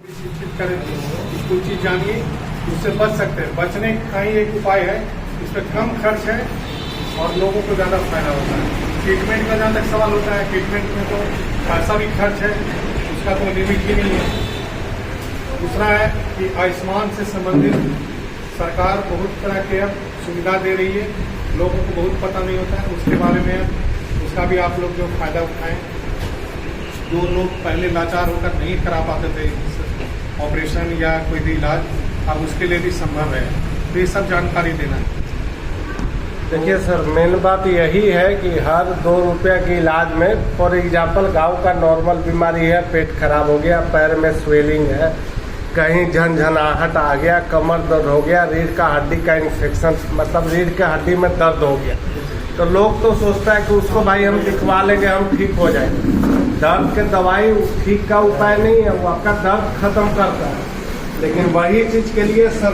शिक्षित करें कि कुछ चीज जानिए, उससे बच सकते हैं। बचने का ही एक उपाय है, इसमें कम खर्च है और लोगों को ज़्यादा फायदा होता है। ट्रीटमेंट का जहाँ तक सवाल होता है, ट्रीटमेंट में तो पैसा भी खर्च है, उसका कोई लिमिट ही नहीं है। दूसरा है कि आयुष्मान से संबंधित सरकार बहुत तरह के अब सुविधा दे रही है, लोगों को बहुत पता नहीं होता है उसके बारे में। उसका भी आप लोग जो फायदा उठाएं। जो लोग पहले लाचार होकर नहीं करा पाते थे ऑपरेशन या कोई भी इलाज, अब उसके लिए भी संभव है, तो ये सब जानकारी देना है। देखिए सर, मेन बात यही है कि हर 2 रुपये के इलाज में, फॉर एग्जाम्पल गाँव का नॉर्मल बीमारी है, पेट खराब हो गया, पैर में स्वेलिंग है, कहीं झनझनाहट आ गया, कमर दर्द हो गया, रीढ़ का हड्डी का इन्फेक्शन, मतलब रीढ़ के हड्डी में दर्द हो गया, तो लोग तो सोचता है कि उसको भाई हम दिखवा लेंगे, हम ठीक हो जाएंगे। दर्द के दवाई ठीक का उपाय नहीं है, वो आपका दर्द खत्म करता है। लेकिन वही चीज के लिए सर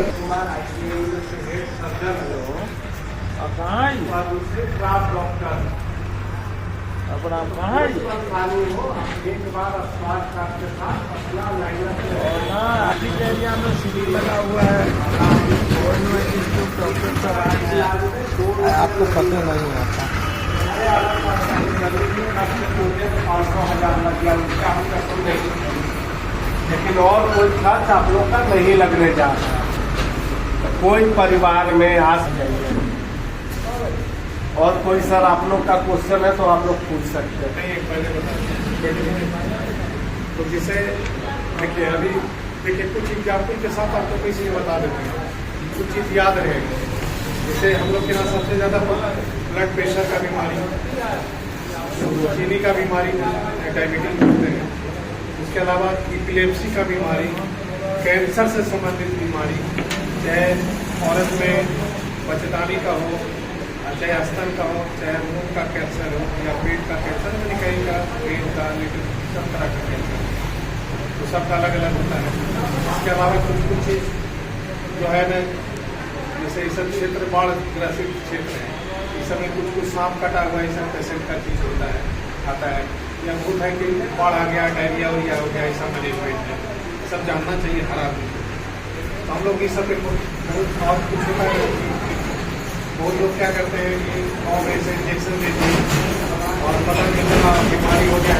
डॉक्टर अपना कहाँ एक बार स्वास्थ्य कार्ड के साथ अपना इस एरिया में शिविर लगा हुआ है। आपको पता नहीं आता। 500,000 लग गया, उसका हम कसम नहीं, लेकिन और कोई खर्च आप लोग का नहीं लगने जा रहा। तो कोई परिवार में आ जाइए, और कोई सर आप लोग का क्वेश्चन है तो आप लोग पूछ सकते हैं। नहीं, पहले बता तो जिसे देखिए, अभी देखिए कुछ एग्जाम्पल के साथ आपको कैसे बता देते हैं, कुछ चीज़ याद रहेगी। जैसे हम लोग के यहाँ सबसे ज़्यादा ब्लड प्रेशर का बीमारी, चीनी का बीमारी, डायबिटीज होते हैं। उसके अलावा इपिलेप्सी का बीमारी, कैंसर से संबंधित बीमारी, चाहे औरत में बचदानी का हो, चाहे स्तन का हो, चाहे मुंह का कैंसर हो या पेट का कैंसर, यानी कहीं का पेट का, लेकिन सब तरह का कैंसर, तो सबका अलग अलग होता है। इसके अलावा कुछ चीज़ जो है ना, जैसे ये सब क्षेत्र बाढ़ ग्रसित क्षेत्र है, इस समय कुछ सांप कटा हुआ ये सब पेशेंट का चीज़ होता है, आता है, या बहुत है कि बाढ़ आ गया, डायरिया वरिया हो गया, ऐसा मैनेजमेंट है, सब जानना चाहिए हर आदमी को। तो हम लोग ये सब और कुछ होता है, बहुत लोग क्या करते हैं कि गाँव में से इंजेक्शन देते हैं और पता नहीं चला बीमारी हो गया,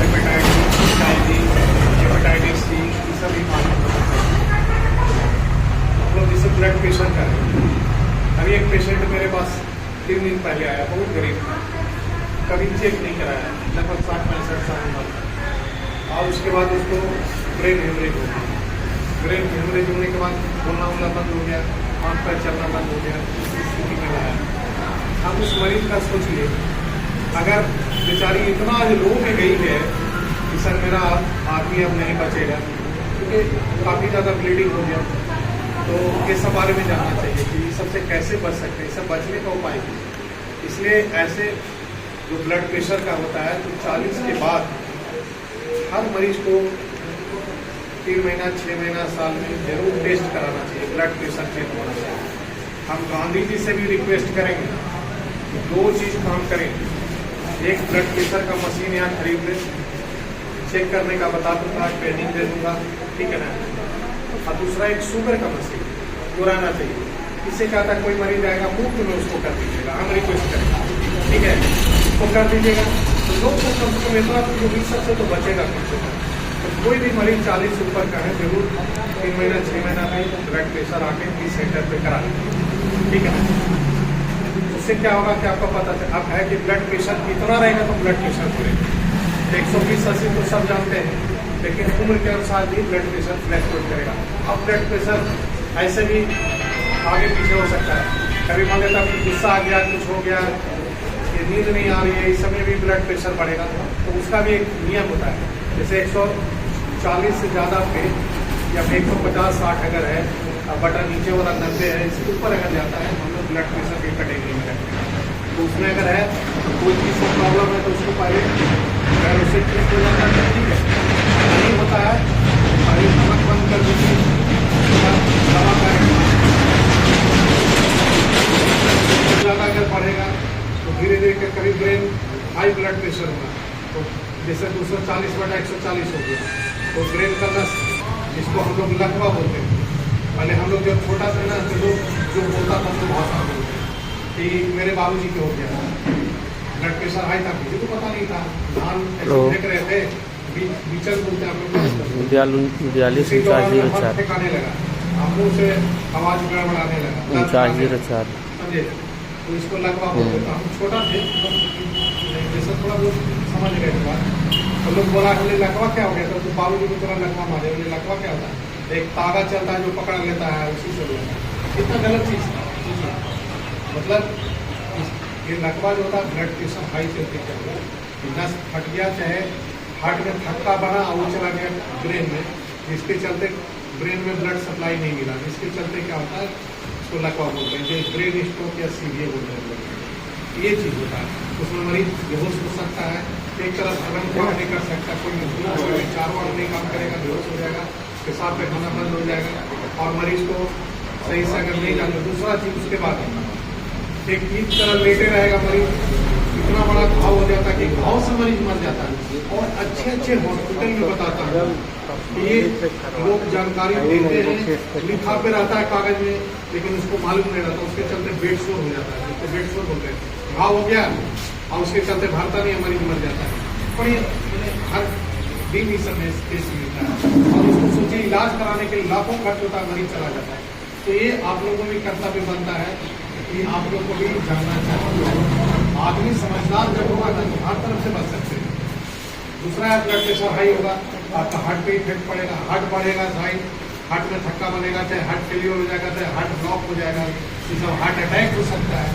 हेपेटाइटिस सी, ये सब बीमारी। हम लोग जैसे ब्लड प्रेशर का है, अभी एक पेशेंट मेरे पास 3 दिन पहले आया, बहुत गरीब था, कभी चेक नहीं कराया, लगभग 60-65 साल उम्र था, और उसके बाद उसको ब्रेन हेमरेज हो गया। ब्रेन हेमरेज होने के बाद बोलना उलना बंद हो गया, हाथ पैर चलना बंद हो गया, इस स्थिति में आया। हम उस मरीज का सोचिए, अगर बेचारी इतना लो में गई है कि सर मेरा आदमी अब नहीं बचेगा, क्योंकि काफ़ी ज़्यादा ब्लीडिंग हो गया, तो ये सब बारे में जानना चाहिए कि ये सबसे कैसे बच सकते हैं, सब बचने का उपाय है। इसलिए ऐसे जो ब्लड प्रेशर का होता है, तो 40 के बाद हर मरीज को 3 महीना, 6 महीना, साल में जरूर टेस्ट कराना चाहिए, ब्लड प्रेशर चेक होना चाहिए। हम गांधी जी से भी रिक्वेस्ट करेंगे कि 2 चीज़ काम करें, एक ब्लड प्रेशर का मशीन यहाँ खरीद लें, चेक करने का बता दूंगा, ट्रेनिंग दे दूंगा, ठीक है ना, और दूसरा एक शुगर का मशीन जो रहना चाहिए। इससे क्या था, कोई मरीज आएगा मुफ्त में उसको कर दीजिएगा, हम रिक्वेस्ट करेंगे, ठीक है, उसको कर दीजिएगा, तो लोग को कम से कम इतना तो भी सबसे तो बचेगा कम से कम। तो कोई भी मरीज 40 से ऊपर का है, जरूर 3 महीना, 6 महीना में ब्लड प्रेशर आके इस सेंटर पे करा लीजिए, ठीक है ना। उससे क्या होगा कि आपको पता चल अब है कि ब्लड प्रेशर कितना रहेगा, तो ब्लड प्रेशर बढ़ेगा। 120-80 तो सब जानते हैं, लेकिन उम्र के अनुसार भी ब्लड प्रेशर फ्लक्चुएट करेगा। अब ब्लड प्रेशर ऐसे भी आगे पीछे हो सकता है, कभी मान लेता गुस्सा आ गया, कुछ हो गया, ये नींद नहीं आ रही है, इस समय भी ब्लड प्रेशर बढ़ेगा, तो उसका भी एक नियम होता है। जैसे 140 से ज़्यादा पे या 150-60 अगर है, बटन नीचे वाला 90 है, इसके ऊपर अगर जाता है, हम लोग ब्लड प्रेशर की कैटेगरी में रखते हैं। तो उसमें अगर है तो कोई चीज़ से प्रॉब्लम है तो उसको पहले अगर उससे ठीक हो जाता है, ठीक है, नहीं होता है, पहले नमक बंद कर दीजिए, दवा का ज़्यादा अगर बढ़ेगा तो धीरे धीरे कभी ब्रेन हाई ब्लड प्रेशर होगा, तो जैसे 240/140 हो गया, तो ब्रेन का नस इसको हम लोग लकवा बोलते हैं। पहले हम लोग जब छोटा थे ना तो लोग जो बोलता था तो भाषा बोलते कि मेरे बाबूजी को हो गया ब्लड प्रेशर हाई था, मुझे तो पता नहीं था, धान ऐसे देख रहे थे, बीचल बोलते हैं हम लोग, 42 ठिकाने लगा, मुंह से आवाज गड़बड़ाने लगा, समझे, तो इसको लकवा बोलते थे। हम छोटा थे जैसे थोड़ा बहुत समझ गए थे बात, तो लोग बोला हमने लकवा क्या हो गया, तो बाबूजी को थोड़ा लकवा मारे, बोले लकवा क्या होता है, एक तागा चलता है जो पकड़ लेता है उसी से बोला, कितना गलत चीज था। मतलब ये लकवा जो होता है ब्लड प्रेशर हाई चलते चल नस फट गया, चाहे हार्ट में थक्का बना और वो चला गया ब्रेन में, जिसके चलते ब्रेन में ब्लड सप्लाई नहीं मिला, जिसके चलते क्या होता है उसको लकवा बोलते हैं, जो ब्रेन स्ट्रोक या सीवियर बोलते हैं, ये चीज होता है। उसमें मरीज बेहोश हो सकता है, एक तरफ अगम काम नहीं कर सकता, कोई 4 बार नहीं काम करेगा, बेहोश हो जाएगा, पेशाब पे खाना बंद हो जाएगा और मरीज को सही से अगर नहीं जाने। दूसरा चीज उसके बाद एक इस तरह लेटे रहेगा मरीज, इतना बड़ा घाव हो जाता है कि घाव से मरीज मर जाता है। और अच्छे अच्छे हॉस्पिटल में बताता है ये लोग जानकारी देते हैं, लिखा पे रहता है कागज में, लेकिन उसको मालूम नहीं रहता, उसके चलते बेड शोर हो जाता है, उसको बेड शोर बोलते हैं। घाव हो गया और उसके चलते भरता नहीं, मरीज मर जाता है। और ये हर दिन ही समय केस मिलता है और उसको सोचिए इलाज कराने के लिए लाखों खर्च होता है, मरीज चला जाता है। तो ये आप लोगों में कर्तव्य बनता है कि आप लोग को भी जानना चाहिए। आदमी समझदार जब होगा ना तो हर तरफ से बच सकते हैं। दूसरा है ब्लड प्रेशर हाई होगा, आपका हार्ट पे इफेक्ट पड़ेगा, हार्ट बढ़ेगा, हार्ट में थक्का बनेगा, चाहे हार्ट फेलियर हो जाएगा, चाहे हार्ट ब्लॉक हो जाएगा, ये सब हार्ट अटैक हो सकता है।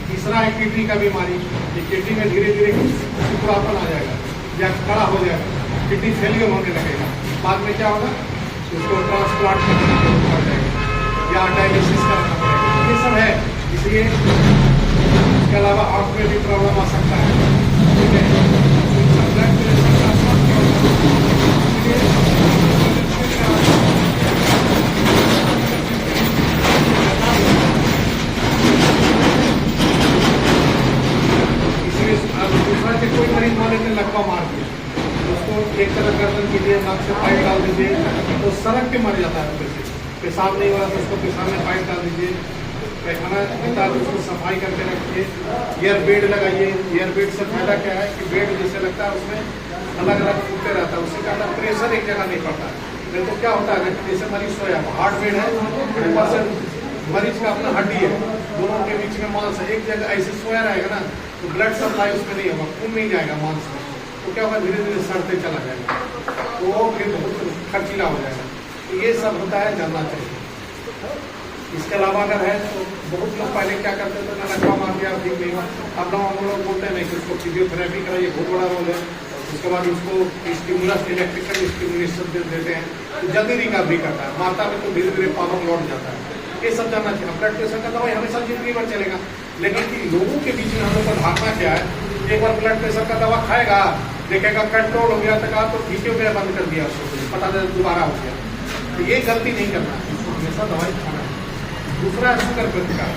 तीसरा है किडनी का बीमारी, ये किडनी में धीरे धीरे टुकड़ापन आ जाएगा या खड़ा हो जाएगा, किडनी फेलियर होने लगेगा, बाद में क्या होगा उसको ट्रांसप्लांट करना पड़ जाएगा या डायलिसिस कराना पड़ेगा, ये सब है। इसलिए इसके अलावा आँख में भी प्रॉब्लम आ सकता है, ठीक है। ब्लड प्रेशर का स्वास्थ्य दूसरा से कोई मरीज वाले ने लकवा मार दिया, उसको एक तरह गर्दन कीजिए, नाक से पाइप डाल दीजिए, तो सड़क के मर जाता है। पेशाब नहीं हो रहा तो उसको पेशाब में पाइप डाल दीजिए, पैखाना होता है तो उसको सफाई करके रखिए, एयर बेड लगाइए। एयर बेड से फायदा क्या है कि बेड जैसे लगता है उसमें अलग अलग फूलते रहता है, उससे ज़्यादा प्रेशर एक जगह नहीं पड़ता है। नहीं तो क्या होता है जैसे मरीज सोया, हार्ट बेड है, ऊपर से मरीज का अपना हड्डी है, दोनों के बीच में मांस है, एक जगह ऐसे सोया रहेगा ना तो ब्लड सप्लाई उसमें नहीं होगा, खून नहीं जाएगा मांस में, तो क्या होगा धीरे धीरे सड़ते चला जाएगा, तो वो फिर बहुत खर्चीला हो जाएगा। तो ये सब होता है, जानना चाहिए। इसके अलावा अगर है तो बहुत लोग पहले क्या करते थे ना, लकवा मार दिया ठीक नहीं हुआ, अब हम लोग बोलते हैं नहीं कि उसको फिजियोथेरेपी कराइए, बहुत बड़ा रोल है। उसके बाद उसको स्टिमुलस इलेक्ट्रिकल स्टिमुलेशन देते हैं तो जल्दी रिकवरी करता है, मारता में तो धीरे धीरे पावर लौट जाता है। ये सब जानना चाहिए। ब्लड प्रेशर का दवाई हमेशा जिंदगी भर चलेगा, लेकिन लोगों के बीच में हम लोग का धारणा क्या है, एक बार ब्लड प्रेशर का दवा खाएगा, देखेगा कंट्रोल हो गया तक तो ठीक हो गया, बंद कर दिया, उसको पता चला दोबारा हो गया। तो ये गलती नहीं करना है, इसको हमेशा दवाई खाना है। दूसरा है शुगर प्रतिकार,